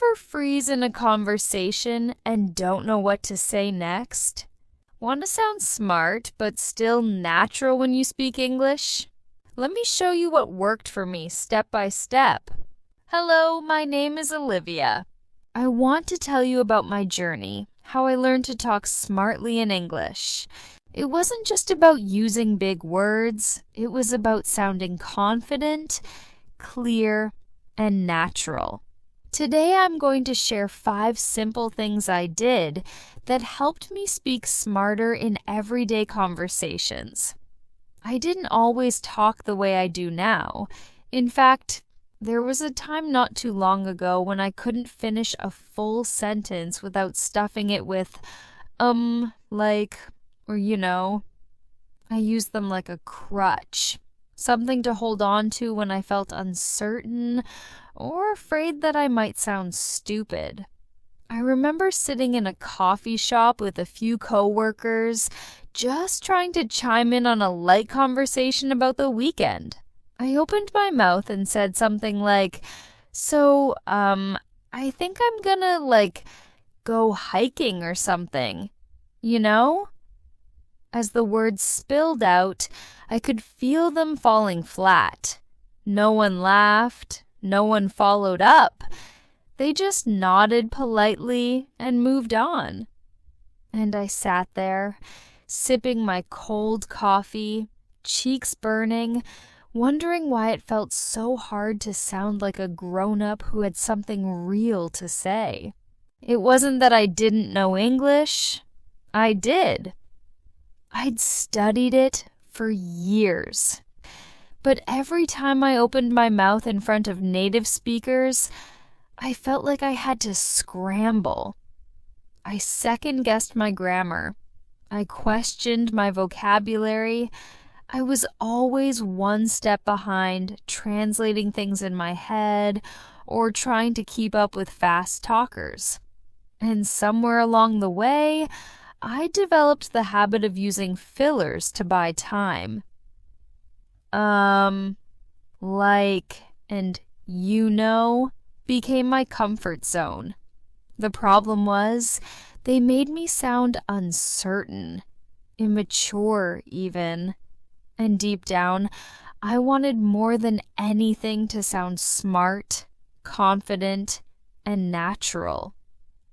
ever freeze in a conversation and don't know what to say next? Want to sound smart but still natural when you speak English? Let me show you what worked for me step by step. Hello, my name is Olivia. I want to tell you about my journey, how I learned to talk smartly in English. It wasn't just about using big words, it was about sounding confident, clear, and natural. Today I'm going to share 5 simple things I did that helped me speak smarter in everyday conversations. I didn't always talk the way I do now. In fact, there was a time not too long ago when I couldn't finish a full sentence without stuffing it with, like, or I used them like a crutch, something to hold on to when I felt uncertain or afraid that I might sound stupid. I remember sitting in a coffee shop with a few coworkers, just trying to chime in on a light conversation about the weekend. I opened my mouth and said something like, I think I'm gonna, go hiking or something, As the words spilled out, I could feel them falling flat. No one laughed, no one followed up. They just nodded politely and moved on. And I sat there, sipping my cold coffee, cheeks burning, wondering why it felt so hard to sound like a grown-up who had something real to say. It wasn't that I didn't know English. I did. I'd studied it for years. But every time I opened my mouth in front of native speakers, I felt like I had to scramble. I second-guessed my grammar. I questioned my vocabulary. I was always one step behind, translating things in my head or trying to keep up with fast talkers. And somewhere along the way, I developed the habit of using fillers to buy time. And became my comfort zone. The problem was, they made me sound uncertain, immature even. And deep down, I wanted more than anything to sound smart, confident, and natural.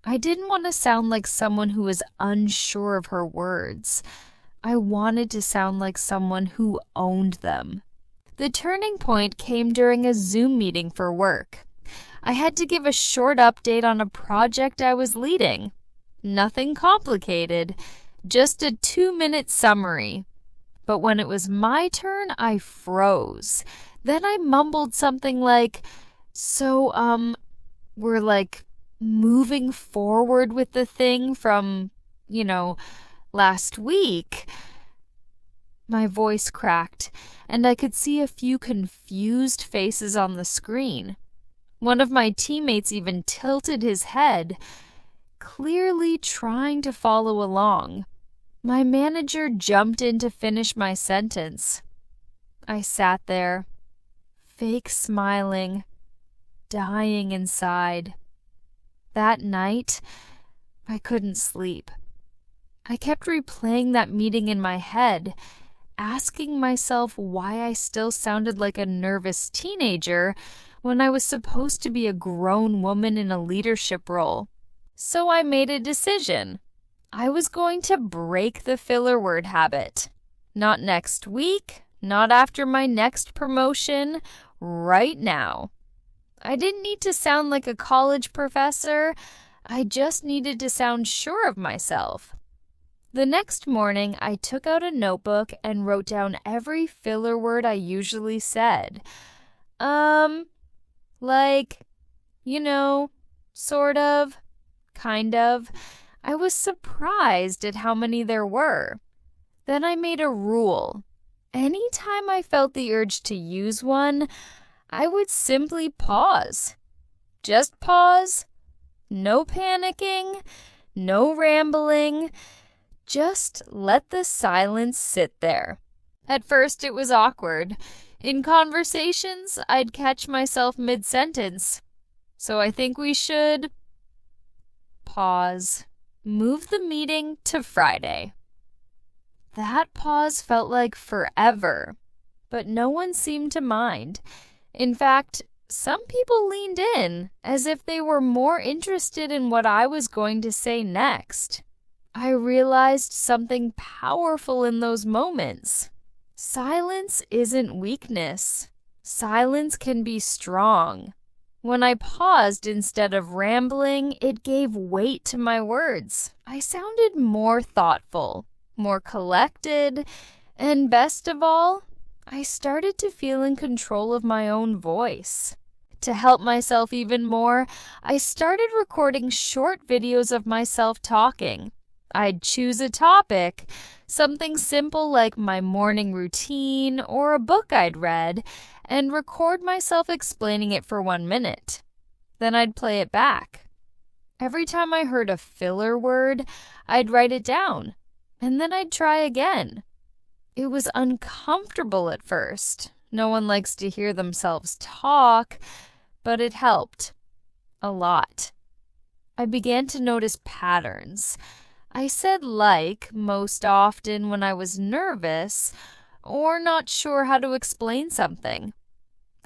I didn't want to sound like someone who was unsure of her words. I wanted to sound like someone who owned them. The turning point came during a Zoom meeting for work. I had to give a short update on a project I was leading. Nothing complicated, just a 2-minute summary. But when it was my turn, I froze. Then I mumbled something like, we're moving forward with the thing from, last week. My voice cracked, and I could see a few confused faces on the screen. One of my teammates even tilted his head, clearly trying to follow along. My manager jumped in to finish my sentence. I sat there, fake smiling, dying inside. That night, I couldn't sleep. I kept replaying that meeting in my head, asking myself why I still sounded like a nervous teenager when I was supposed to be a grown woman in a leadership role. So I made a decision. I was going to break the filler word habit. Not next week, not after my next promotion, right now. I didn't need to sound like a college professor. I just needed to sound sure of myself. The next morning, I took out a notebook and wrote down every filler word I usually said. Sort of, kind of. I was surprised at how many there were. Then I made a rule. Anytime I felt the urge to use one, I would simply pause. Just pause. No panicking, no rambling. Just let the silence sit there. At first it was awkward. In conversations, I'd catch myself mid-sentence. So I think we should pause. Move the meeting to Friday. That pause felt like forever, but no one seemed to mind. In fact, some people leaned in as if they were more interested in what I was going to say next. I realized something powerful in those moments. Silence isn't weakness. Silence can be strong. When I paused instead of rambling, it gave weight to my words. I sounded more thoughtful, more collected, and best of all, I started to feel in control of my own voice. To help myself even more, I started recording short videos of myself talking. I'd choose a topic, something simple like my morning routine or a book I'd read, and record myself explaining it for 1 minute. Then I'd play it back. Every time I heard a filler word, I'd write it down, and then I'd try again. It was uncomfortable at first. No one likes to hear themselves talk, but it helped a lot. I began to notice patterns. I said like most often when I was nervous or not sure how to explain something.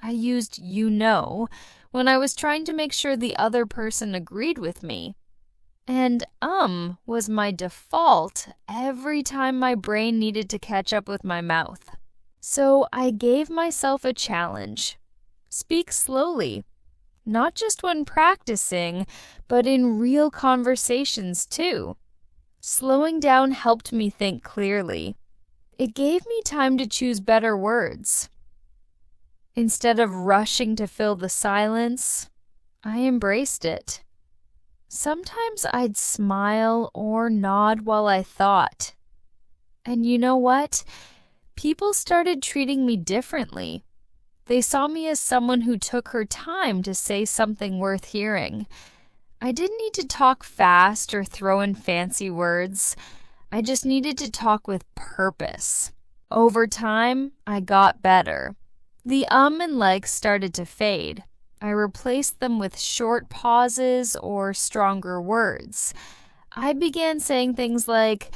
I used you know when I was trying to make sure the other person agreed with me. And was my default every time my brain needed to catch up with my mouth. So I gave myself a challenge. Speak slowly, not just when practicing, but in real conversations too. Slowing down helped me think clearly. It gave me time to choose better words. Instead of rushing to fill the silence, I embraced it. Sometimes I'd smile or nod while I thought. And you know what? People started treating me differently. They saw me as someone who took her time to say something worth hearing. I didn't need to talk fast or throw in fancy words. I just needed to talk with purpose. Over time, I got better. The and like started to fade. I replaced them with short pauses or stronger words. I began saying things like,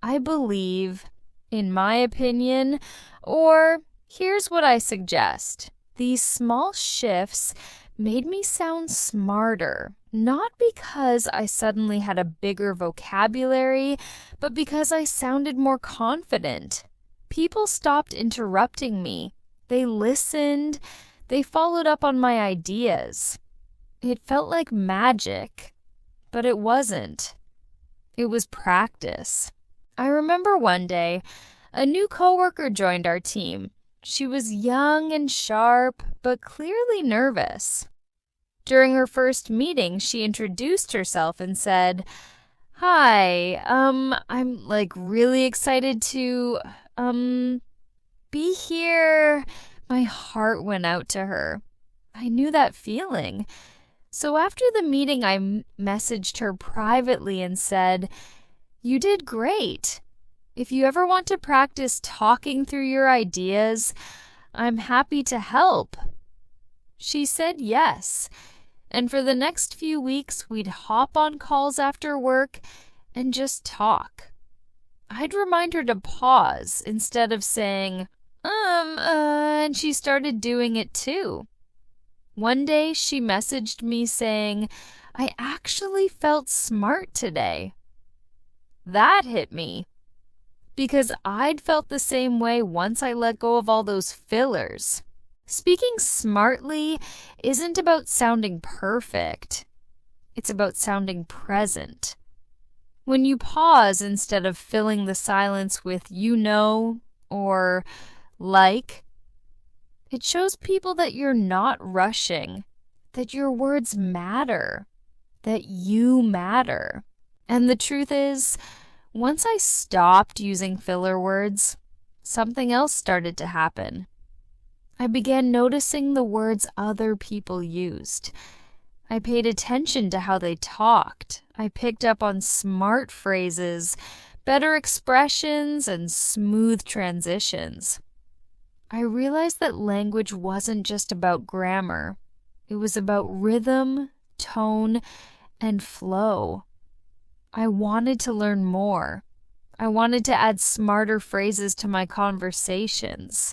I believe, in my opinion, or here's what I suggest. These small shifts made me sound smarter, not because I suddenly had a bigger vocabulary, but because I sounded more confident. People stopped interrupting me. They listened. They followed up on my ideas. It felt like magic, but it wasn't. It was practice. I remember one day, a new coworker joined our team. She was young and sharp, but clearly nervous. During her first meeting, she introduced herself and said, Hi, I'm really excited to, be here. My heart went out to her. I knew that feeling. So after the meeting, I messaged her privately and said, You did great. If you ever want to practice talking through your ideas, I'm happy to help. She said yes. And for the next few weeks, we'd hop on calls after work and just talk. I'd remind her to pause instead of saying, and she started doing it too. One day she messaged me saying, I actually felt smart today. That hit me because I'd felt the same way once I let go of all those fillers. Speaking smartly isn't about sounding perfect. It's about sounding present. When you pause instead of filling the silence with you know or like, it shows people that you're not rushing, that your words matter, that you matter. And the truth is, once I stopped using filler words, something else started to happen. I began noticing the words other people used. I paid attention to how they talked. I picked up on smart phrases, better expressions, and smooth transitions. I realized that language wasn't just about grammar. It was about rhythm, tone, and flow. I wanted to learn more. I wanted to add smarter phrases to my conversations.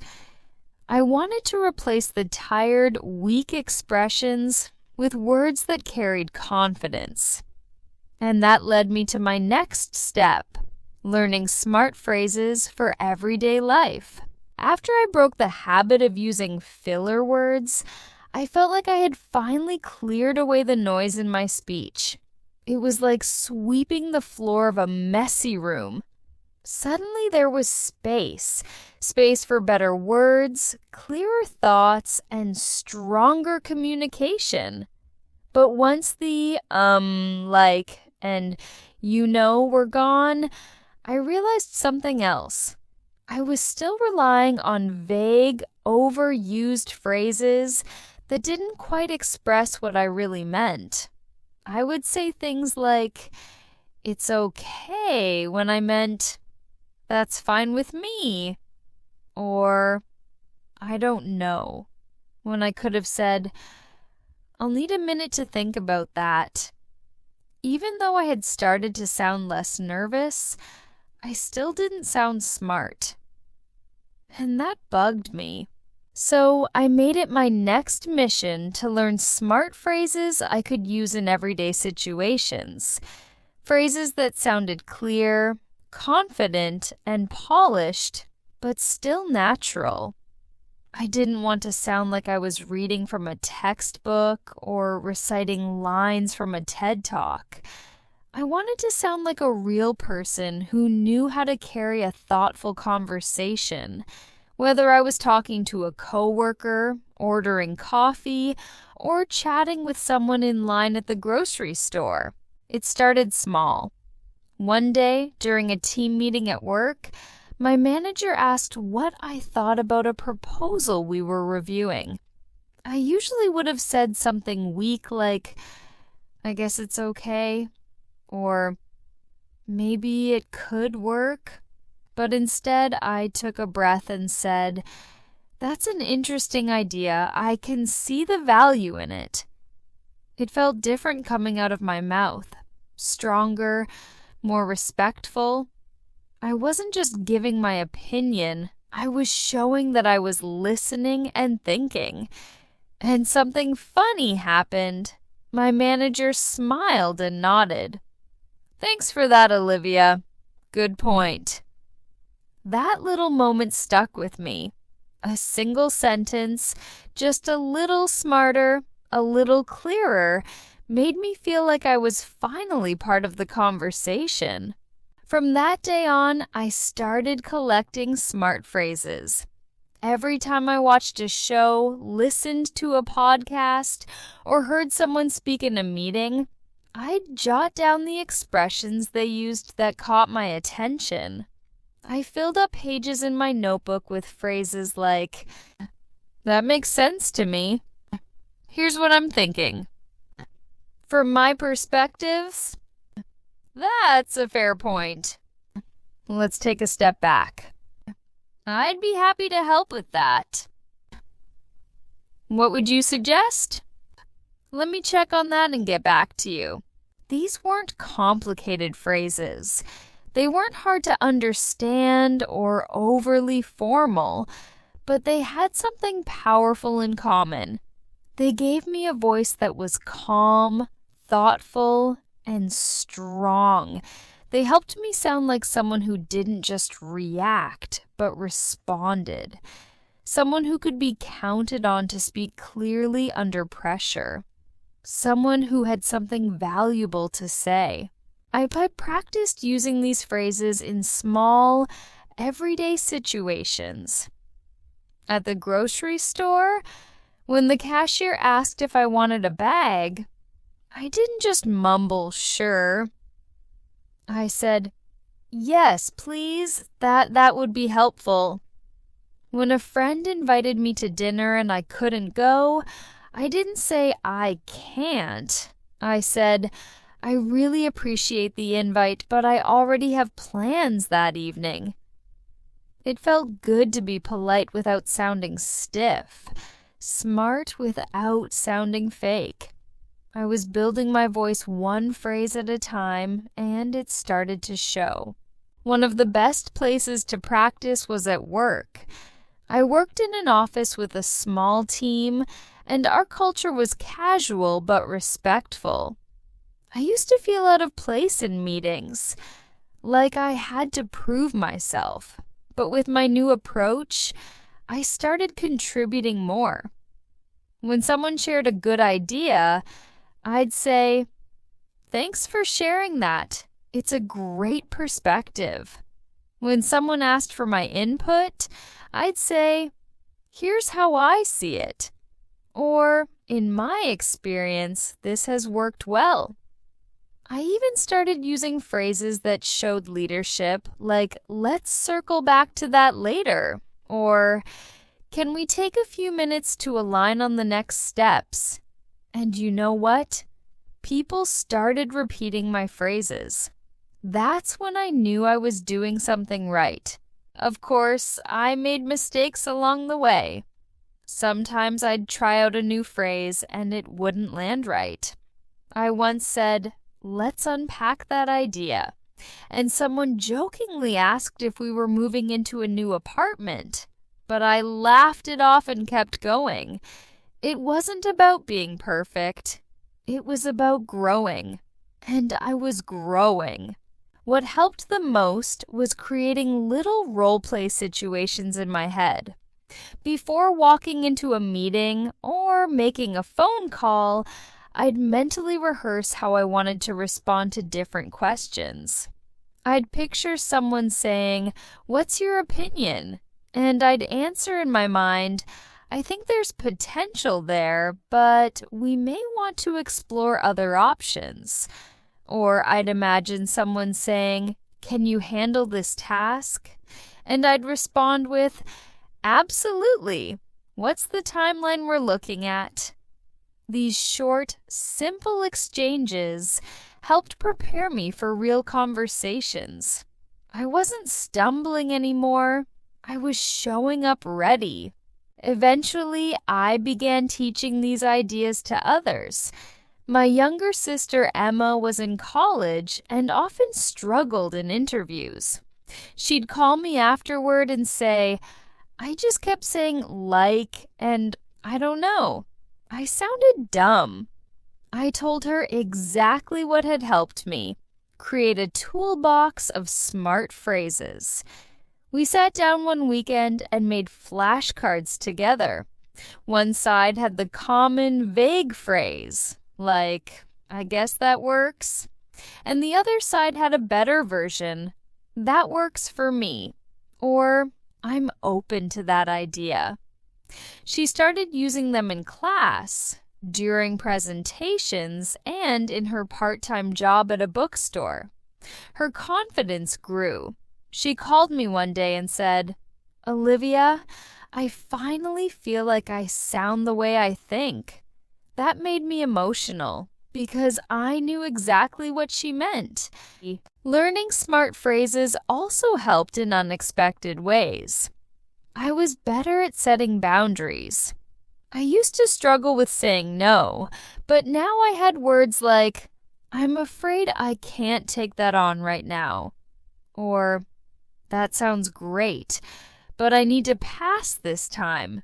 I wanted to replace the tired, weak expressions with words that carried confidence. And that led me to my next step, learning smart phrases for everyday life. After I broke the habit of using filler words, I felt like I had finally cleared away the noise in my speech. It was like sweeping the floor of a messy room. Suddenly there was space for better words, clearer thoughts, and stronger communication. But once the like, and were gone, I realized something else. I was still relying on vague, overused phrases that didn't quite express what I really meant. I would say things like, "It's okay," when I meant, "That's fine with me," or "I don't know," when I could have said, "I'll need a minute to think about that." Even though I had started to sound less nervous, I still didn't sound smart. And that bugged me. So I made it my next mission to learn smart phrases I could use in everyday situations. Phrases that sounded clear, confident, and polished, but still natural. I didn't want to sound like I was reading from a textbook or reciting lines from a TED Talk. I wanted to sound like a real person who knew how to carry a thoughtful conversation, whether I was talking to a coworker, ordering coffee, or chatting with someone in line at the grocery store. It started small. One day, during a team meeting at work, my manager asked what I thought about a proposal we were reviewing. I usually would have said something weak like, "I guess it's okay," or "Maybe it could work." But instead, I took a breath and said, "That's an interesting idea. I can see the value in it." It felt different coming out of my mouth, stronger, more respectful. I wasn't just giving my opinion, I was showing that I was listening and thinking. And something funny happened. My manager smiled and nodded. "Thanks for that, Olivia. Good point." That little moment stuck with me. A single sentence, just a little smarter, a little clearer, made me feel like I was finally part of the conversation. From that day on, I started collecting smart phrases. Every time I watched a show, listened to a podcast, or heard someone speak in a meeting, I'd jot down the expressions they used that caught my attention. I filled up pages in my notebook with phrases like, "That makes sense to me. Here's what I'm thinking. From my perspectives, that's a fair point. Let's take a step back. I'd be happy to help with that. What would you suggest? Let me check on that and get back to you." These weren't complicated phrases. They weren't hard to understand or overly formal, but they had something powerful in common. They gave me a voice that was calm, thoughtful, and strong. They helped me sound like someone who didn't just react, but responded. Someone who could be counted on to speak clearly under pressure. Someone who had something valuable to say. I practiced using these phrases in small, everyday situations. At the grocery store, when the cashier asked if I wanted a bag, I didn't just mumble, "Sure." I said, "Yes, please, that would be helpful." When a friend invited me to dinner and I couldn't go, I didn't say, "I can't." I said, "I really appreciate the invite, but I already have plans that evening." It felt good to be polite without sounding stiff. smart without sounding fake. I was building my voice one phrase at a time, and it started to show. One of the best places to practice was at work. I worked in an office with a small team, and our culture was casual but respectful. I used to feel out of place in meetings, like I had to prove myself. But with my new approach, I started contributing more. When someone shared a good idea, I'd say, "Thanks for sharing that. It's a great perspective." When someone asked for my input, I'd say, "Here's how I see it." Or, "In my experience, this has worked well." I even started using phrases that showed leadership, like, "Let's circle back to that later," or, "Can we take a few minutes to align on the next steps?" And you know what? People started repeating my phrases. That's when I knew I was doing something right. Of course, I made mistakes along the way. Sometimes I'd try out a new phrase and it wouldn't land right. I once said, "Let's unpack that idea," and someone jokingly asked if we were moving into a new apartment, but I laughed it off and kept going. It wasn't about being perfect. It was about growing. And I was growing. What helped the most was creating little role-play situations in my head. Before walking into a meeting or making a phone call, I'd mentally rehearse how I wanted to respond to different questions. I'd picture someone saying, "What's your opinion?" And I'd answer in my mind, "I think there's potential there, but we may want to explore other options." Or I'd imagine someone saying, "Can you handle this task?" And I'd respond with, "Absolutely. What's the timeline we're looking at?" These short, simple exchanges helped prepare me for real conversations. I wasn't stumbling anymore. I was showing up ready. Eventually, I began teaching these ideas to others. My younger sister Emma was in college and often struggled in interviews. She'd call me afterward and say, "I just kept saying like and I don't know. I sounded dumb." I told her exactly what had helped me: create a toolbox of smart phrases. We sat down one weekend and made flashcards together. One side had the common, vague phrase, like, "I guess that works." And the other side had a better version, "That works for me," or "I'm open to that idea." She started using them in class, during presentations, and in her part-time job at a bookstore. Her confidence grew. She called me one day and said, "Olivia, I finally feel like I sound the way I think." That made me emotional because I knew exactly what she meant. Learning smart phrases also helped in unexpected ways. I was better at setting boundaries. I used to struggle with saying no, but now I had words like, "I'm afraid I can't take that on right now," or "That sounds great, but I need to pass this time."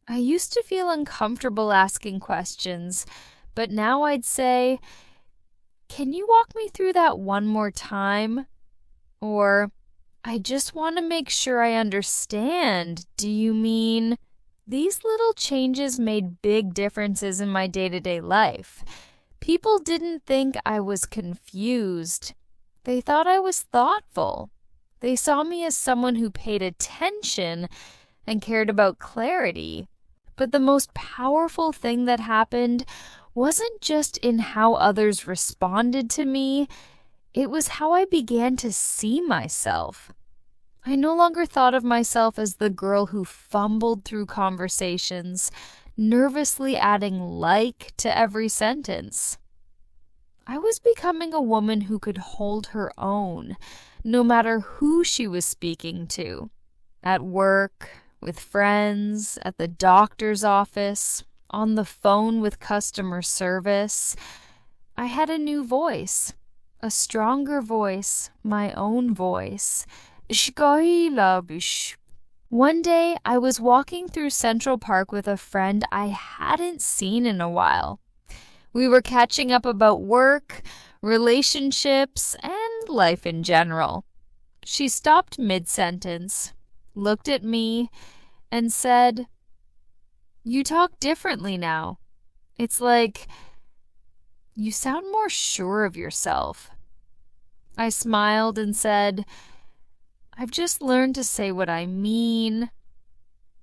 I used to feel uncomfortable asking questions, but now I'd say, "Can you walk me through that one more time?" Or, "I just want to make sure I understand. Do you mean?" These little changes made big differences in my day-to-day life. People didn't think I was confused. They thought I was thoughtful. They saw me as someone who paid attention and cared about clarity. But the most powerful thing that happened wasn't just in how others responded to me, it was how I began to see myself. I no longer thought of myself as the girl who fumbled through conversations, nervously adding "like" to every sentence. I was becoming a woman who could hold her own, no matter who she was speaking to. At work, with friends, at the doctor's office, on the phone with customer service. I had a new voice, a stronger voice, my own voice. One day, I was walking through Central Park with a friend I hadn't seen in a while. We were catching up about work, relationships, and life in general. She stopped mid-sentence, looked at me, and said, "You talk differently now. It's like you sound more sure of yourself." I smiled and said, "I've just learned to say what I mean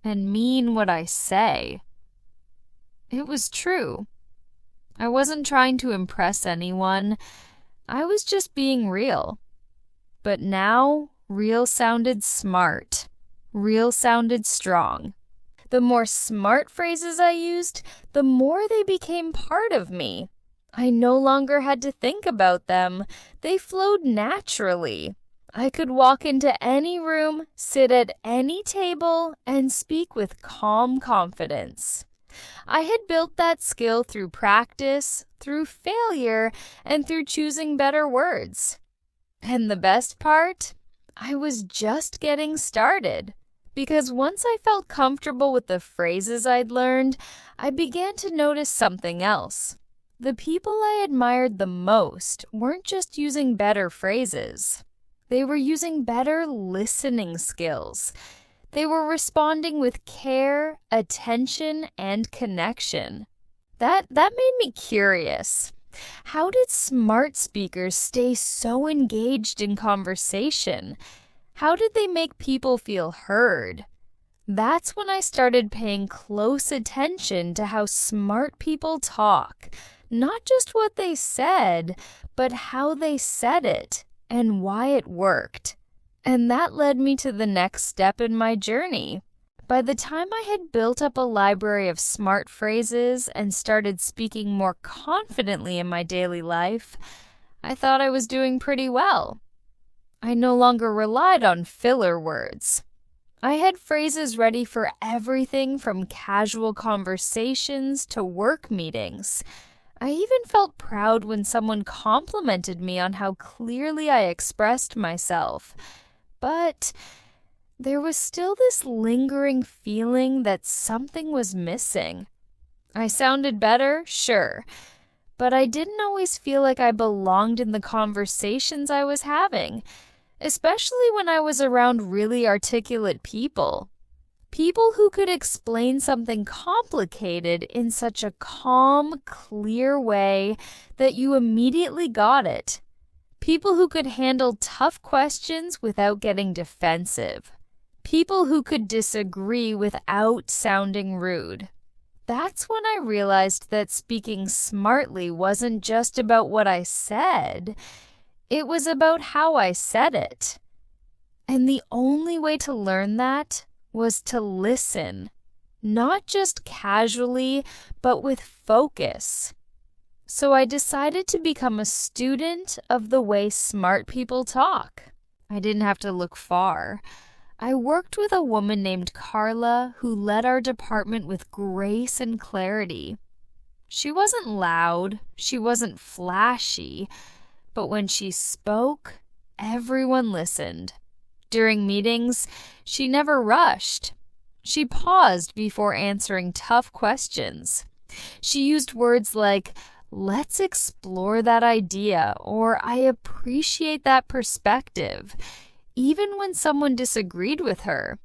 and mean what I say." It was true. I wasn't trying to impress anyone. I was just being real. But now, real sounded smart. Real sounded strong. The more smart phrases I used, the more they became part of me. I no longer had to think about them. They flowed naturally. I could walk into any room, sit at any table, and speak with calm confidence. I had built that skill through practice, through failure, and through choosing better words. And the best part? I was just getting started. Because once I felt comfortable with the phrases I'd learned, I began to notice something else. The people I admired the most weren't just using better phrases. They were using better listening skills. They were responding with care, attention, and connection. That made me curious. How did smart speakers stay so engaged in conversation? How did they make people feel heard? That's when I started paying close attention to how smart people talk. Not just what they said, but how they said it and why it worked. And that led me to the next step in my journey. By the time I had built up a library of smart phrases and started speaking more confidently in my daily life, I thought I was doing pretty well. I no longer relied on filler words. I had phrases ready for everything from casual conversations to work meetings. I even felt proud when someone complimented me on how clearly I expressed myself. But there was still this lingering feeling that something was missing. I sounded better, sure, but I didn't always feel like I belonged in the conversations I was having, especially when I was around really articulate people. People who could explain something complicated in such a calm, clear way that you immediately got it. People who could handle tough questions without getting defensive. People who could disagree without sounding rude. That's when I realized that speaking smartly wasn't just about what I said. It was about how I said it. And the only way to learn that was to listen, not just casually, but with focus. So I decided to become a student of the way smart people talk. I didn't have to look far. I worked with a woman named Carla who led our department with grace and clarity. She wasn't loud, she wasn't flashy, but when she spoke, everyone listened. During meetings, she never rushed. She paused before answering tough questions. She used words like, "Let's explore that idea," or "I appreciate that perspective," even when someone disagreed with her.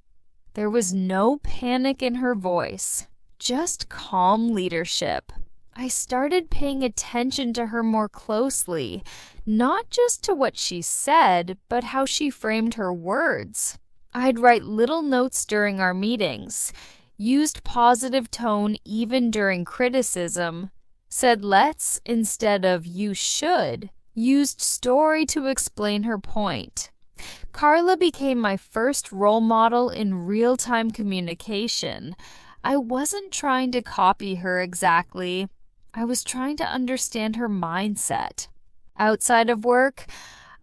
There was no panic in her voice, just calm leadership. I started paying attention to her more closely, not just to what she said, but how she framed her words. I'd write little notes during our meetings, used positive tone even during criticism, said "let's" instead of "you should," used story to explain her point. Carla became my first role model in real-time communication. I wasn't trying to copy her exactly. I was trying to understand her mindset. Outside of work,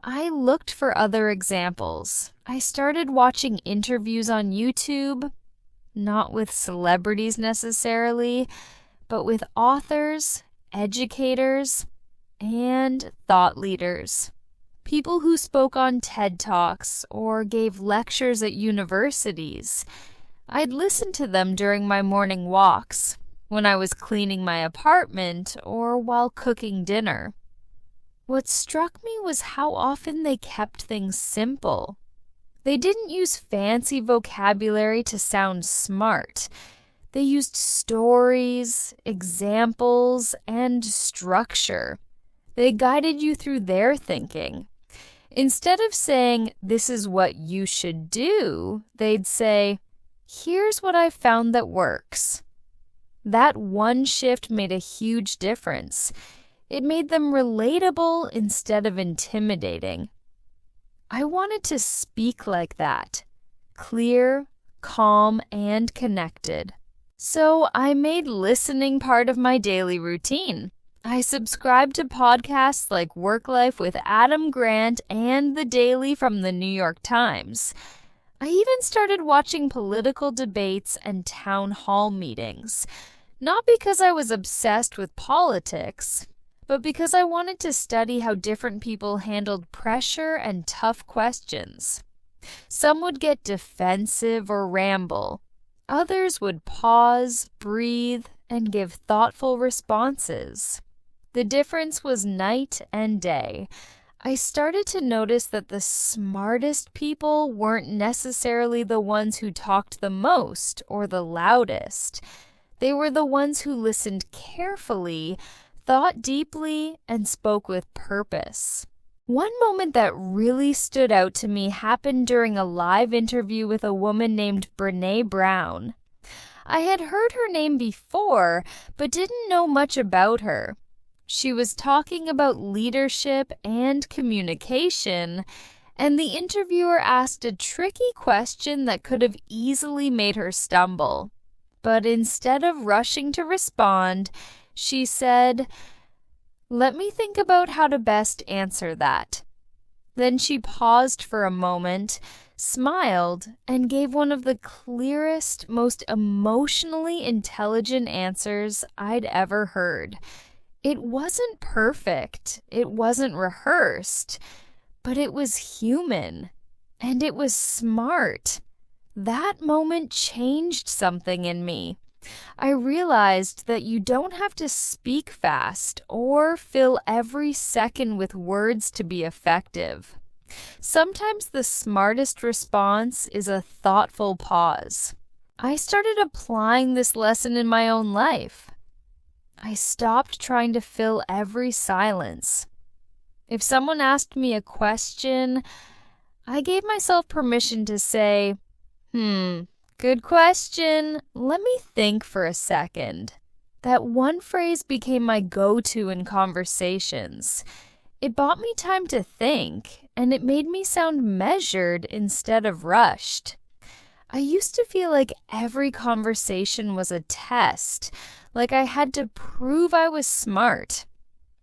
I looked for other examples. I started watching interviews on YouTube. not with celebrities necessarily, but with authors, educators, and thought leaders. People who spoke on TED Talks or gave lectures at universities. I'd listen to them during my morning walks, when I was cleaning my apartment, or while cooking dinner. What struck me was how often they kept things simple. They didn't use fancy vocabulary to sound smart. They used stories, examples, and structure. They guided you through their thinking. Instead of saying, "This is what you should do," they'd say, "Here's what I found that works." That one shift made a huge difference. It made them relatable instead of intimidating. I wanted to speak like that, clear, calm, and connected. So I made listening part of my daily routine. I subscribed to podcasts like Work Life with Adam Grant and The Daily from the New York Times. I even started watching political debates and town hall meetings, not because I was obsessed with politics, but because I wanted to study how different people handled pressure and tough questions. Some would get defensive or ramble. Others would pause, breathe, and give thoughtful responses. The difference was night and day. I started to notice that the smartest people weren't necessarily the ones who talked the most or the loudest. They were the ones who listened carefully, thought deeply, and spoke with purpose. One moment that really stood out to me happened during a live interview with a woman named Brené Brown. I had heard her name before, but didn't know much about her. She was talking about leadership and communication, and the interviewer asked a tricky question that could have easily made her stumble. But instead of rushing to respond, she said, "Let me think about how to best answer that." Then she paused for a moment, smiled, and gave one of the clearest, most emotionally intelligent answers I'd ever heard. It wasn't perfect, it wasn't rehearsed, but it was human, and it was smart. That moment changed something in me. I realized that you don't have to speak fast or fill every second with words to be effective. Sometimes the smartest response is a thoughtful pause. I started applying this lesson in my own life. I stopped trying to fill every silence. If someone asked me a question, I gave myself permission to say, "Good question. Let me think for a second." That one phrase became my go-to in conversations. It bought me time to think, and it made me sound measured instead of rushed. I used to feel like every conversation was a test, like I had to prove I was smart.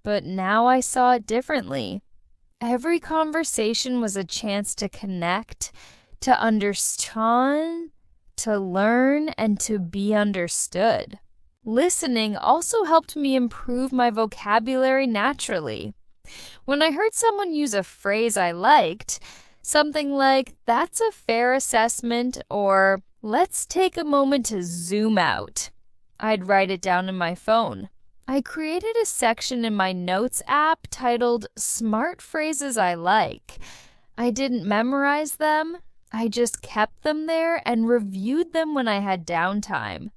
But now I saw it differently. Every conversation was a chance to connect, to understand, to learn, and to be understood. Listening also helped me improve my vocabulary naturally. When I heard someone use a phrase I liked, something like, "That's a fair assessment," or "Let's take a moment to zoom out," I'd write it down in my phone. I created a section in my notes app titled "Smart Phrases I Like." I didn't memorize them. I just kept them there and reviewed them when I had downtime.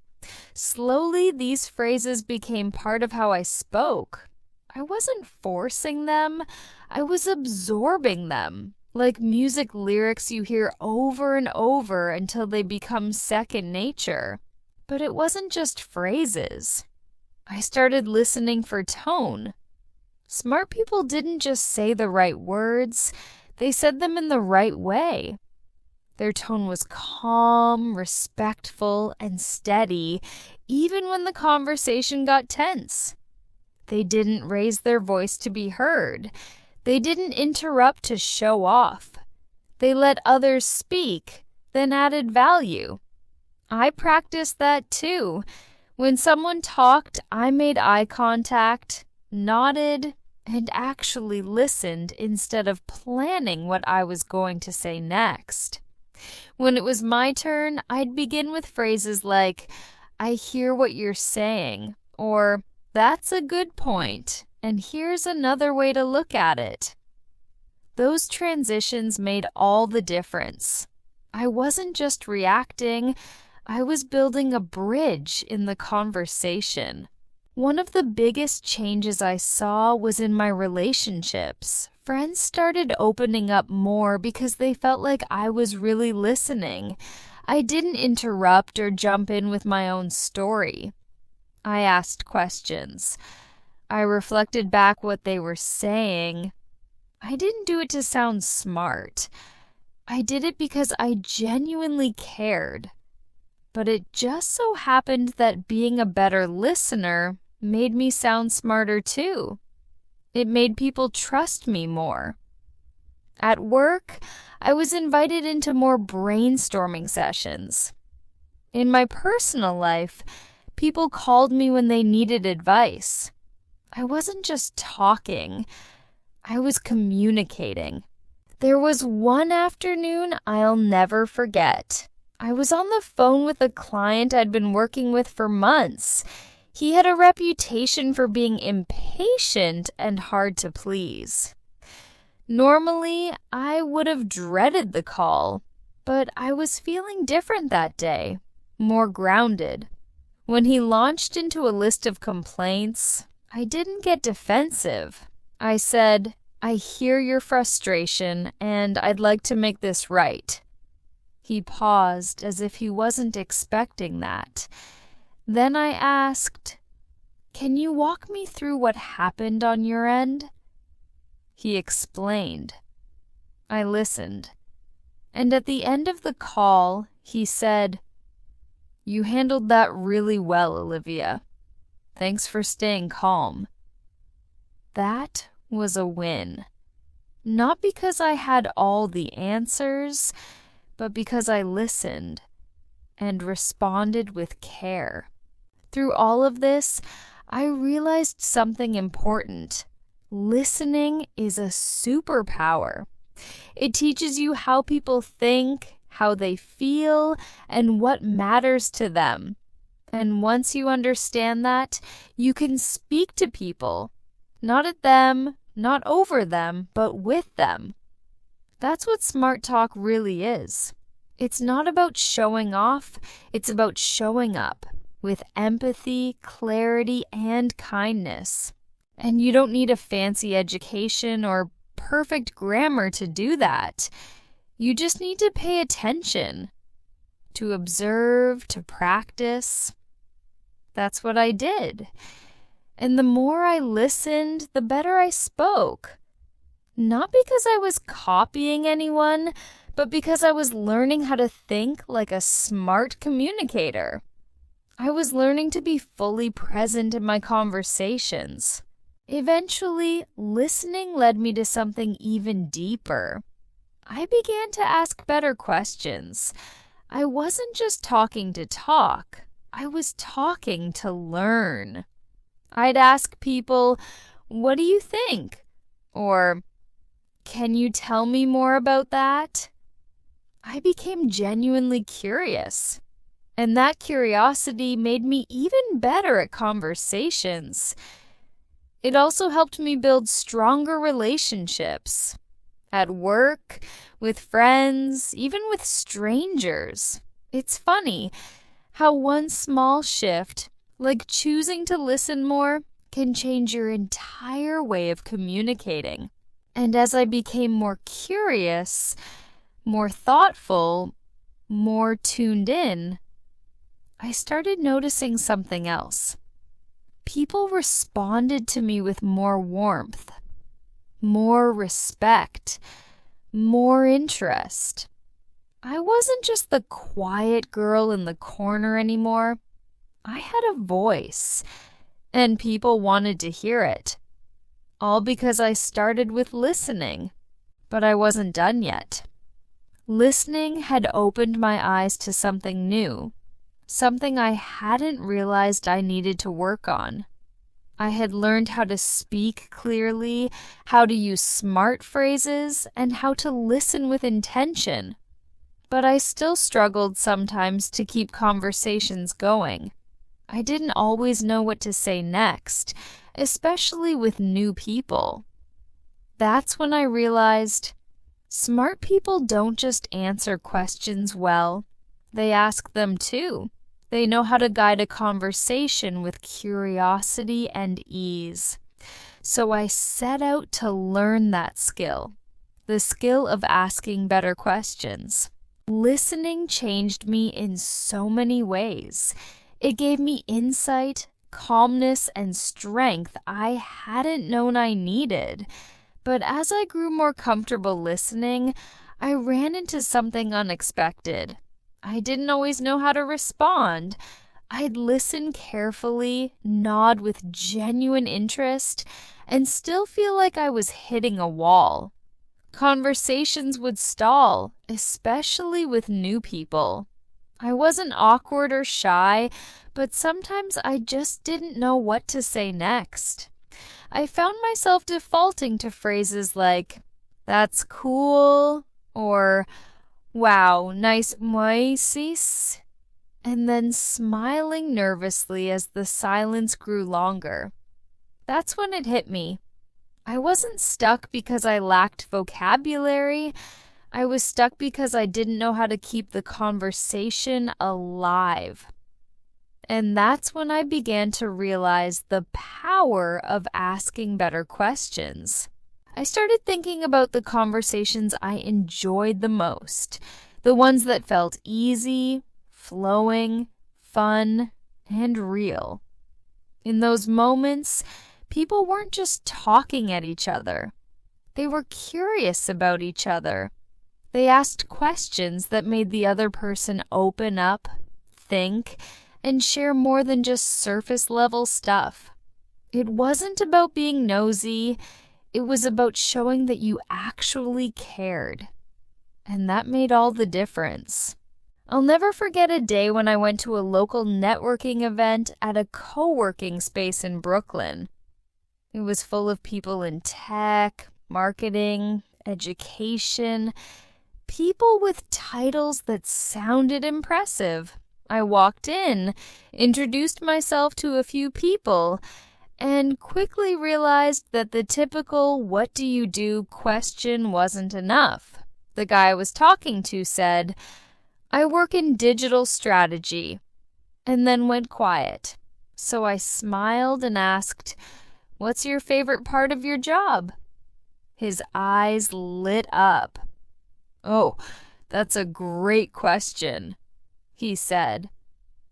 Slowly, these phrases became part of how I spoke. I wasn't forcing them. I was absorbing them, like music lyrics you hear over and over until they become second nature. But it wasn't just phrases. I started listening for tone. Smart people didn't just say the right words, they said them in the right way. Their tone was calm, respectful, and steady, even when the conversation got tense. They didn't raise their voice to be heard. They didn't interrupt to show off. They let others speak, then added value. I practiced that too. When someone talked, I made eye contact, nodded, and actually listened instead of planning what I was going to say next. When it was my turn, I'd begin with phrases like, "I hear what you're saying," or "That's a good point, and here's another way to look at it." Those transitions made all the difference. I wasn't just reacting, I was building a bridge in the conversation. One of the biggest changes I saw was in my relationships. Friends started opening up more because they felt like I was really listening. I didn't interrupt or jump in with my own story. I asked questions. I reflected back what they were saying. I didn't do it to sound smart. I did it because I genuinely cared. But it just so happened that being a better listener made me sound smarter too. It made people trust me more. At work, I was invited into more brainstorming sessions. In my personal life, people called me when they needed advice. I wasn't just talking, I was communicating. There was one afternoon I'll never forget. I was on the phone with a client I'd been working with for months. He had a reputation for being impatient and hard to please. Normally, I would have dreaded the call, but I was feeling different that day, more grounded. When he launched into a list of complaints, I didn't get defensive. I said, "I hear your frustration, and I'd like to make this right." He paused as if he wasn't expecting that. Then I asked, "Can you walk me through what happened on your end?" He explained. I listened. And at the end of the call, he said, "You handled that really well, Olivia. Thanks for staying calm." That was a win. Not because I had all the answers, but because I listened and responded with care. Through all of this, I realized something important. Listening is a superpower. It teaches you how people think, how they feel, and what matters to them. And once you understand that, you can speak to people, not at them, not over them, but with them. That's what smart talk really is. It's not about showing off, it's about showing up with empathy, clarity, and kindness. And you don't need a fancy education or perfect grammar to do that. You just need to pay attention, to observe, to practice. That's what I did. And the more I listened, the better I spoke. Not because I was copying anyone, but because I was learning how to think like a smart communicator. I was learning to be fully present in my conversations. Eventually, listening led me to something even deeper. I began to ask better questions. I wasn't just talking to talk. I was talking to learn. I'd ask people, "What do you think?" Or, "Can you tell me more about that?" I became genuinely curious. And that curiosity made me even better at conversations. It also helped me build stronger relationships. At work, with friends, even with strangers. It's funny how one small shift, like choosing to listen more, can change your entire way of communicating. And as I became more curious, more thoughtful, more tuned in, I started noticing something else. People responded to me with more warmth, more respect, more interest. I wasn't just the quiet girl in the corner anymore. I had a voice, and people wanted to hear it. All because I started with listening, but I wasn't done yet. Listening had opened my eyes to something new. something I hadn't realized I needed to work on. I had learned how to speak clearly, how to use smart phrases, and how to listen with intention. But I still struggled sometimes to keep conversations going. I didn't always know what to say next, especially with new people. That's when I realized smart people don't just answer questions well, they ask them too. They know how to guide a conversation with curiosity and ease. So I set out to learn that skill, the skill of asking better questions. Listening changed me in so many ways. It gave me insight, calmness, and strength I hadn't known I needed. But as I grew more comfortable listening, I ran into something unexpected. I didn't always know how to respond. I'd listen carefully, nod with genuine interest, and still feel like I was hitting a wall. Conversations would stall, especially with new people. I wasn't awkward or shy, but sometimes I just didn't know what to say next. I found myself defaulting to phrases like, "That's cool," or "Wow, nice moisis," and then smiling nervously as the silence grew longer. That's when it hit me. I wasn't stuck because I lacked vocabulary. I was stuck because I didn't know how to keep the conversation alive. And that's when I began to realize the power of asking better questions. I started thinking about the conversations I enjoyed the most, the ones that felt easy, flowing, fun, and real. In those moments, people weren't just talking at each other. They were curious about each other. They asked questions that made the other person open up, think, and share more than just surface-level stuff. It wasn't about being nosy. It was about showing that you actually cared. And that made all the difference. I'll never forget a day when I went to a local networking event at a co-working space in Brooklyn. It was full of people in tech, marketing, education, people with titles that sounded impressive. I walked in, introduced myself to a few people, and quickly realized that the typical "what do you do" question wasn't enough. The guy I was talking to said, "I work in digital strategy," and then went quiet. So I smiled and asked, "What's your favorite part of your job?" His eyes lit up. "Oh, that's a great question," he said.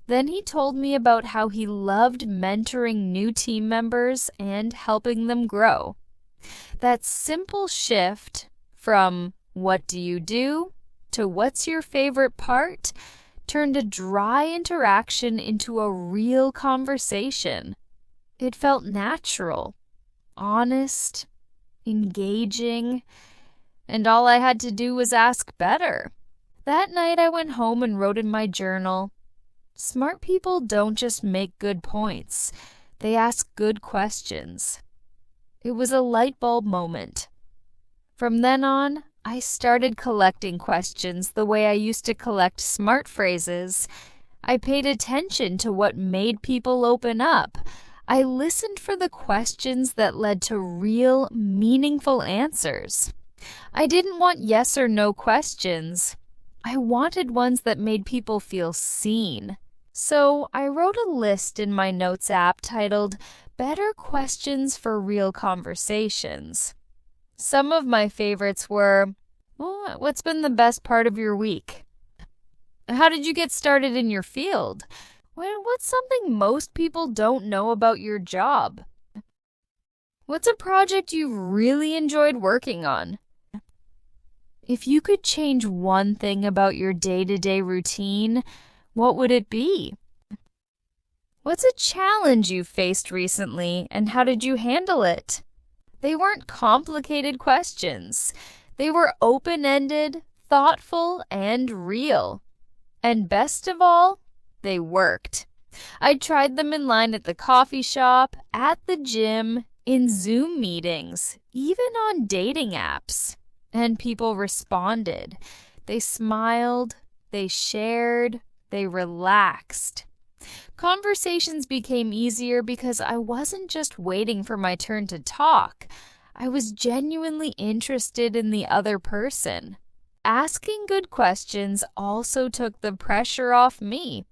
Then he told me about how he loved mentoring new team members and helping them grow. That simple shift from "what do you do" to "what's your favorite part" turned a dry interaction into a real conversation. It felt natural, honest, engaging, and all I had to do was ask better. That night I went home and wrote in my journal, "Smart people don't just make good points, they ask good questions." It was a light bulb moment. From then on, I started collecting questions the way I used to collect smart phrases. I paid attention to what made people open up. I listened for the questions that led to real, meaningful answers. I didn't want yes or no questions. I wanted ones that made people feel seen. So I wrote a list in my notes app titled "Better Questions for Real Conversations." Some of my favorites were, "What's been the best part of your week? How did you get started in your field? What's something most people don't know about your job? What's a project you really enjoyed working on? If you could change one thing about your day-to-day routine, what would it be? What's a challenge you faced recently, and how did you handle it?" They weren't complicated questions. They were open-ended, thoughtful, and real. And best of all, They worked. I tried them in line at the coffee shop, at the gym, in Zoom meetings, even on dating apps. And people responded. They smiled, they shared, they relaxed. Conversations became easier because I wasn't just waiting for my turn to talk. I was genuinely interested in the other person. Asking good questions also took the pressure off me.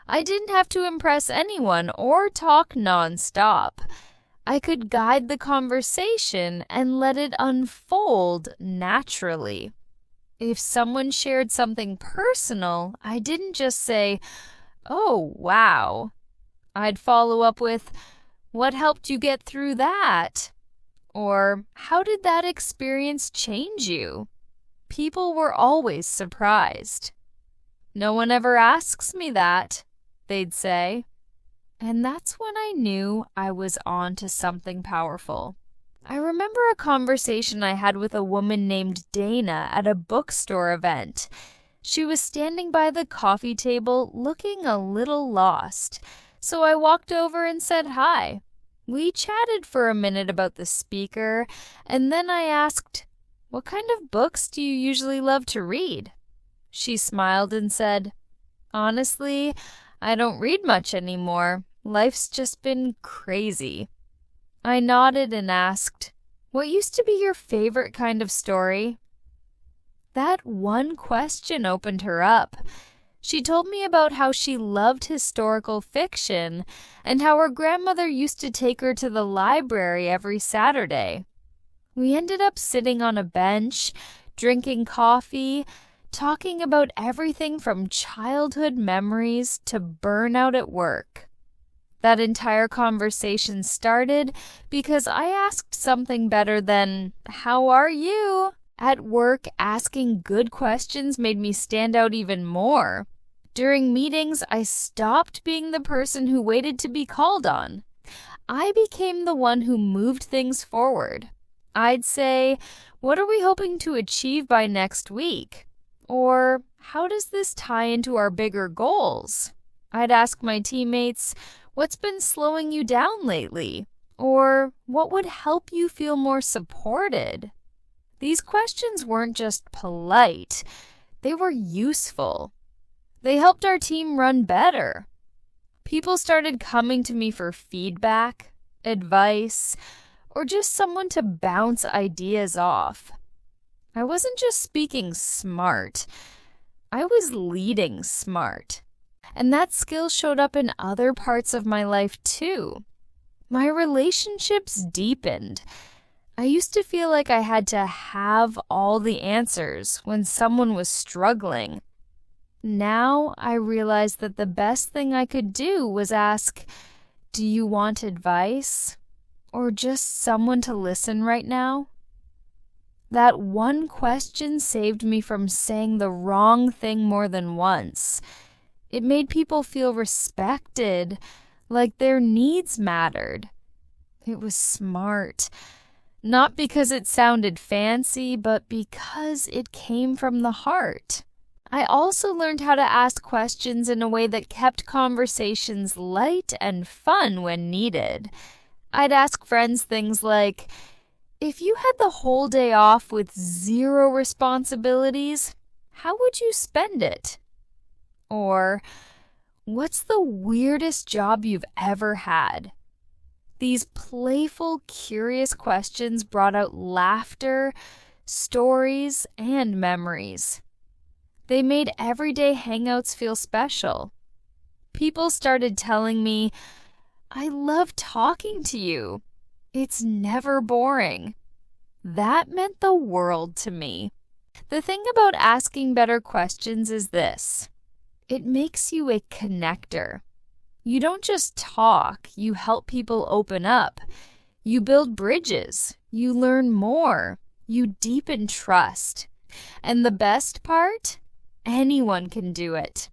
I didn't have to impress anyone or talk nonstop. I could guide the conversation and let it unfold naturally. If someone shared something personal, I didn't just say, "Oh, wow." I'd follow up with, "What helped you get through that?" Or, "How did that experience change you?" People were always surprised. "No one ever asks me that," they'd say. And that's when I knew I was on to something powerful. I remember a conversation I had with a woman named Dana at a bookstore event. She was standing by the coffee table looking a little lost, so I walked over and said hi. We chatted for a minute about the speaker, and then I asked, "What kind of books do you usually love to read?" She smiled and said, "Honestly, I don't read much anymore. Life's just been crazy." I nodded and asked, "What used to be your favorite kind of story?" That one question opened her up. She told me about how she loved historical fiction and how her grandmother used to take her to the library every Saturday. We ended up sitting on a bench, drinking coffee, talking about everything from childhood memories to burnout at work. That entire conversation started because I asked something better than, "How are you?" At work, asking good questions made me stand out even more. During meetings, I stopped being the person who waited to be called on. I became the one who moved things forward. I'd say, "What are we hoping to achieve by next week?" Or, "How does this tie into our bigger goals?" I'd ask my teammates, "What's been slowing you down lately?" Or, "What would help you feel more supported?" These questions weren't just polite, they were useful. They helped our team run better. People started coming to me for feedback, advice, or just someone to bounce ideas off. I wasn't just speaking smart, I was leading smart. And that skill showed up in other parts of my life too. My relationships deepened. I used to feel like I had to have all the answers when someone was struggling. Now I realize that the best thing I could do was ask, "Do you want advice? Or just someone to listen right now?" That one question saved me from saying the wrong thing more than once. It made people feel respected, like their needs mattered. It was smart. Not because it sounded fancy, but because it came from the heart. I also learned how to ask questions in a way that kept conversations light and fun when needed. I'd ask friends things like, "If you had the whole day off with zero responsibilities, how would you spend it?" Or, "What's the weirdest job you've ever had?" These playful, curious questions brought out laughter, stories, and memories. They made everyday hangouts feel special. People started telling me, "I love talking to you. It's never boring." That meant the world to me. The thing about asking better questions is this: it makes you a connector. You don't just talk, you help people open up. You build bridges, you learn more, you deepen trust. And the best part? Anyone can do it.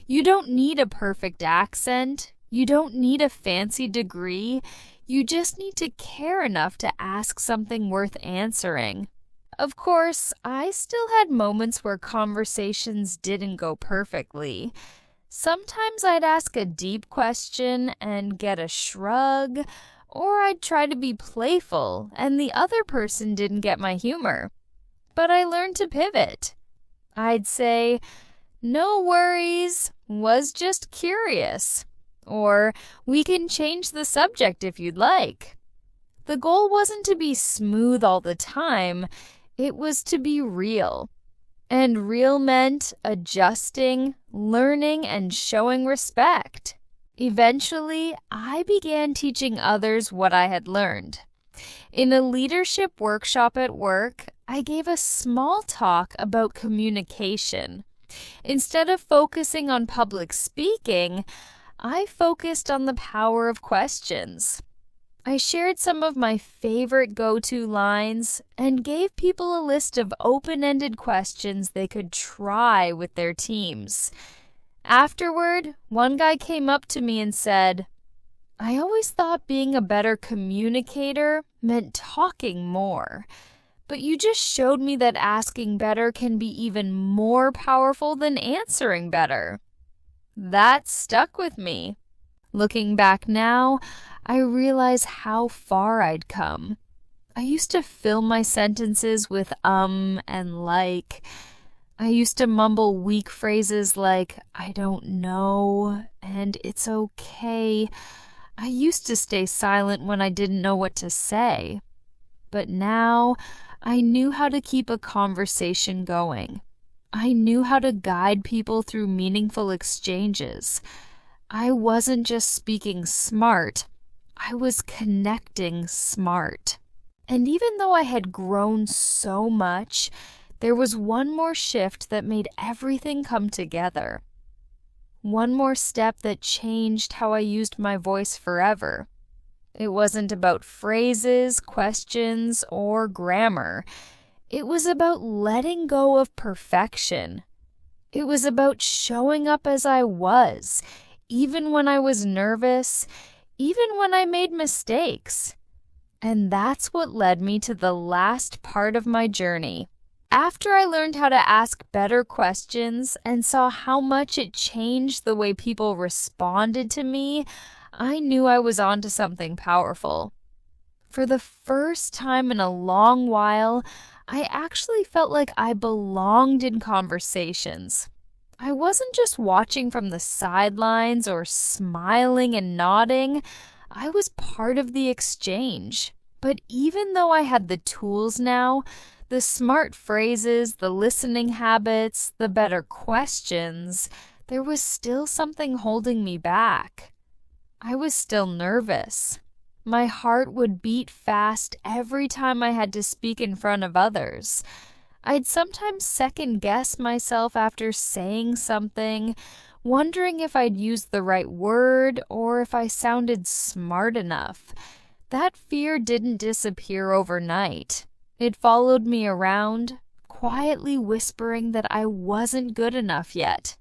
You don't need a perfect accent. You don't need a fancy degree. You just need to care enough to ask something worth answering. Of course, I still had moments where conversations didn't go perfectly. Sometimes I'd ask a deep question and get a shrug, or I'd try to be playful and the other person didn't get my humor. But I learned to pivot. I'd say, "No worries, was just curious," or "We can change the subject if you'd like." The goal wasn't to be smooth all the time, it was to be real. And real meant adjusting, learning, and showing respect. Eventually, I began teaching others what I had learned. In a leadership workshop at work, I gave a small talk about communication. Instead of focusing on public speaking, I focused on the power of questions. I shared some of my favorite go-to lines and gave people a list of open-ended questions they could try with their teams. Afterward, one guy came up to me and said, "I always thought being a better communicator meant talking more, but you just showed me that asking better can be even more powerful than answering better." That stuck with me. Looking back now, I realize how far I'd come. I used to fill my sentences with and like. I used to mumble weak phrases like, "I don't know," and "it's okay." I used to stay silent when I didn't know what to say. But now, I knew how to keep a conversation going. I knew how to guide people through meaningful exchanges. I wasn't just speaking smart, I was connecting smart. And even though I had grown so much, there was one more shift that made everything come together. One more step that changed how I used my voice forever. It wasn't about phrases, questions, or grammar. It was about letting go of perfection. It was about showing up as I was, even when I was nervous, even when I made mistakes. And that's what led me to the last part of my journey. After I learned how to ask better questions and saw how much it changed the way people responded to me, I knew I was onto something powerful. For the first time in a long while, I actually felt like I belonged in conversations. I wasn't just watching from the sidelines or smiling and nodding. I was part of the exchange. But even though I had the tools now, the smart phrases, the listening habits, the better questions, there was still something holding me back. I was still nervous. My heart would beat fast every time I had to speak in front of others. I'd sometimes second-guess myself after saying something, wondering if I'd used the right word or if I sounded smart enough. That fear didn't disappear overnight. It followed me around, quietly whispering that I wasn't good enough yet.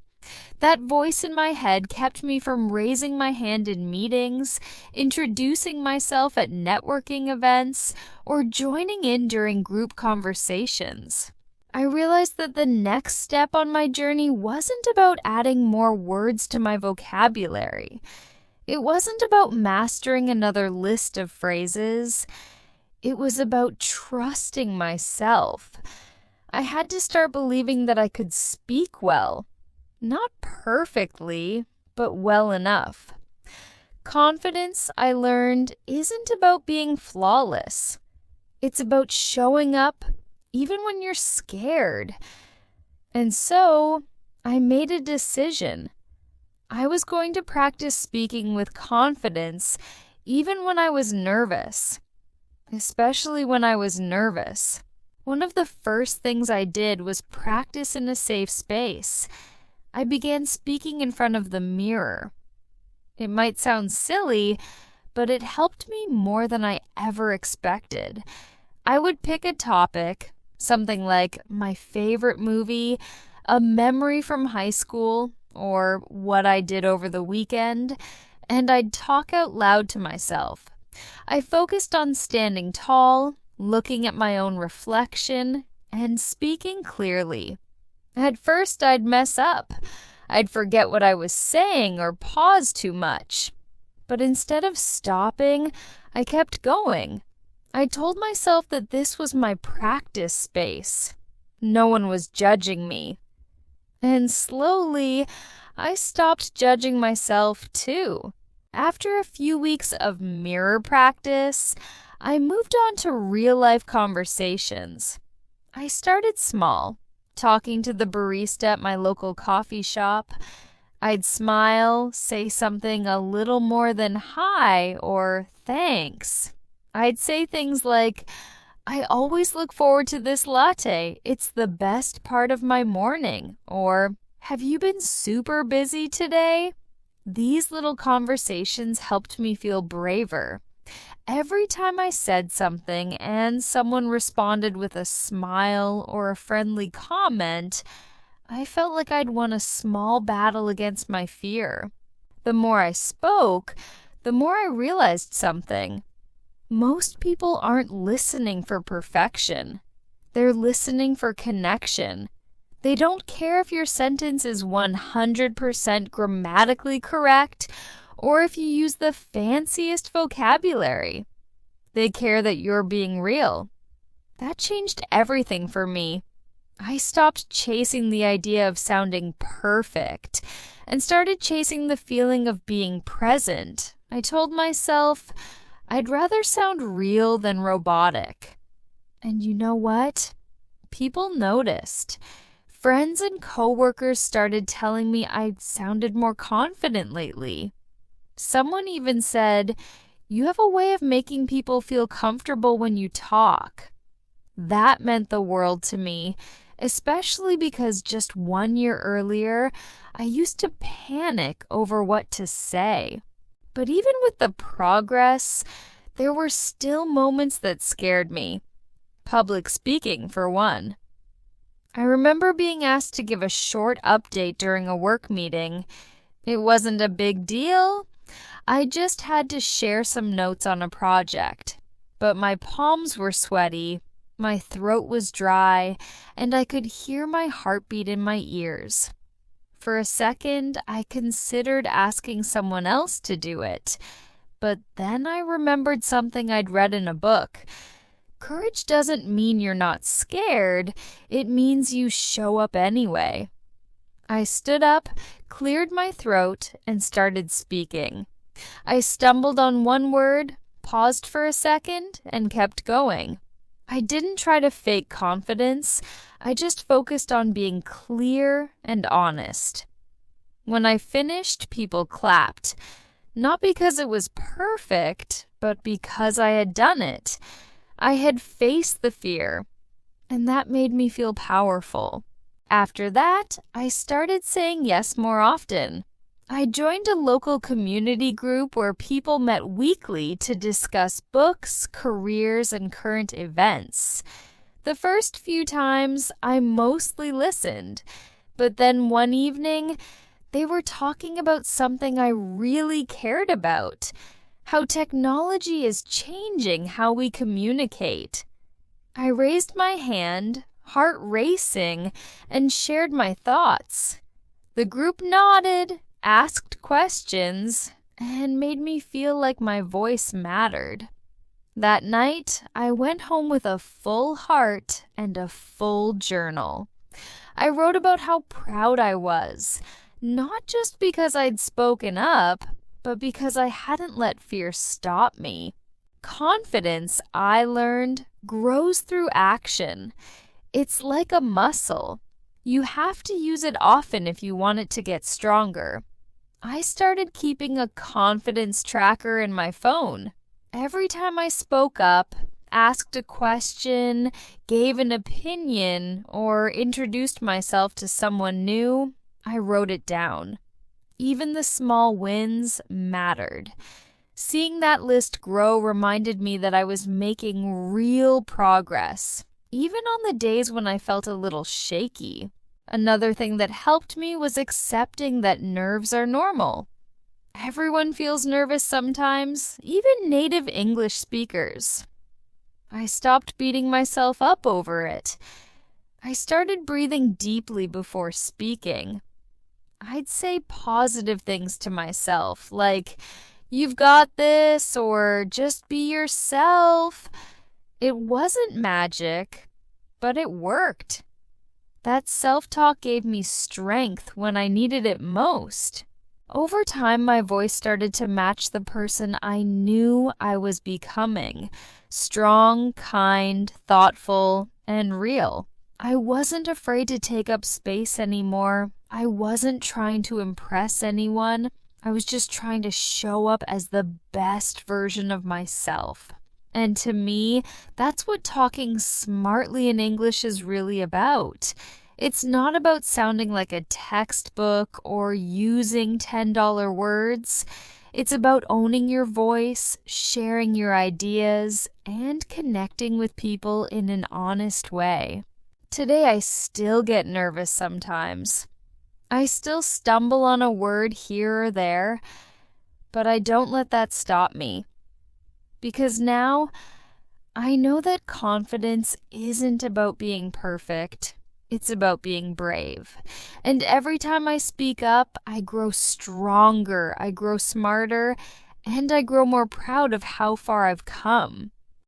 That voice in my head kept me from raising my hand in meetings, introducing myself at networking events, or joining in during group conversations. I realized that the next step on my journey wasn't about adding more words to my vocabulary. It wasn't about mastering another list of phrases. It was about trusting myself. I had to start believing that I could speak well. Not perfectly, but well enough. Confidence, I learned, isn't about being flawless. It's about showing up even when you're scared. And so, I made a decision. I was going to practice speaking with confidence even when I was nervous. Especially when I was nervous. One of the first things I did was practice in a safe space. I began speaking in front of the mirror. It might sound silly, but it helped me more than I ever expected. I would pick a topic, something like my favorite movie, a memory from high school, or what I did over the weekend, and I'd talk out loud to myself. I focused on standing tall, looking at my own reflection, and speaking clearly. At first, I'd mess up. I'd forget what I was saying or pause too much. But instead of stopping, I kept going. I told myself that this was my practice space. No one was judging me. And slowly, I stopped judging myself too. After a few weeks of mirror practice, I moved on to real-life conversations. I started small, talking to the barista at my local coffee shop. I'd smile, say something a little more than hi or thanks. I'd say things like, I always look forward to this latte. It's the best part of my morning. Or, have you been super busy today? These little conversations helped me feel braver. Every time I said something and someone responded with a smile or a friendly comment, I felt like I'd won a small battle against my fear. The more I spoke, the more I realized something. Most people aren't listening for perfection. They're listening for connection. They don't care if your sentence is 100% grammatically correct or if you use the fanciest vocabulary. They care that you're being real. That changed everything for me. I stopped chasing the idea of sounding perfect and started chasing the feeling of being present. I told myself, I'd rather sound real than robotic. And you know what? People noticed. Friends and coworkers started telling me I sounded more confident lately. Someone even said, you have a way of making people feel comfortable when you talk. That meant the world to me, especially because just 1 year earlier, I used to panic over what to say. But even with the progress, there were still moments that scared me. Public speaking, for one. I remember being asked to give a short update during a work meeting. It wasn't a big deal. I just had to share some notes on a project. But my palms were sweaty, my throat was dry, and I could hear my heartbeat in my ears. For a second, I considered asking someone else to do it. But then I remembered something I'd read in a book. Courage doesn't mean you're not scared, it means you show up anyway. I stood up, cleared my throat, and started speaking. I stumbled on one word, paused for a second, and kept going. I didn't try to fake confidence, I just focused on being clear and honest. When I finished, people clapped. Not because it was perfect, but because I had done it. I had faced the fear, and that made me feel powerful. After that, I started saying yes more often. I joined a local community group where people met weekly to discuss books, careers, and current events. The first few times, I mostly listened, but then one evening, they were talking about something I really cared about, how technology is changing how we communicate. I raised my hand, heart racing, and shared my thoughts. The group nodded, asked questions, and made me feel like my voice mattered. That night, I went home with a full heart and a full journal. I wrote about how proud I was, not just because I'd spoken up, but because I hadn't let fear stop me. Confidence, I learned, grows through action. It's like a muscle. You have to use it often if you want it to get stronger. I started keeping a confidence tracker in my phone. Every time I spoke up, asked a question, gave an opinion, or introduced myself to someone new, I wrote it down. Even the small wins mattered. Seeing that list grow reminded me that I was making real progress, even on the days when I felt a little shaky. Another thing that helped me was accepting that nerves are normal. Everyone feels nervous sometimes, even native English speakers. I stopped beating myself up over it. I started breathing deeply before speaking. I'd say positive things to myself, like, "You've got this," or "Just be yourself." It wasn't magic, but it worked. That self-talk gave me strength when I needed it most. Over time, my voice started to match the person I knew I was becoming: strong, kind, thoughtful, and real. I wasn't afraid to take up space anymore. I wasn't trying to impress anyone. I was just trying to show up as the best version of myself. And to me, that's what talking smartly in English is really about. It's not about sounding like a textbook or using $10 words. It's about owning your voice, sharing your ideas, and connecting with people in an honest way. Today, I still get nervous sometimes. I still stumble on a word here or there, but I don't let that stop me. Because now, I know that confidence isn't about being perfect. It's about being brave. And every time I speak up, I grow stronger, I grow smarter, and I grow more proud of how far I've come.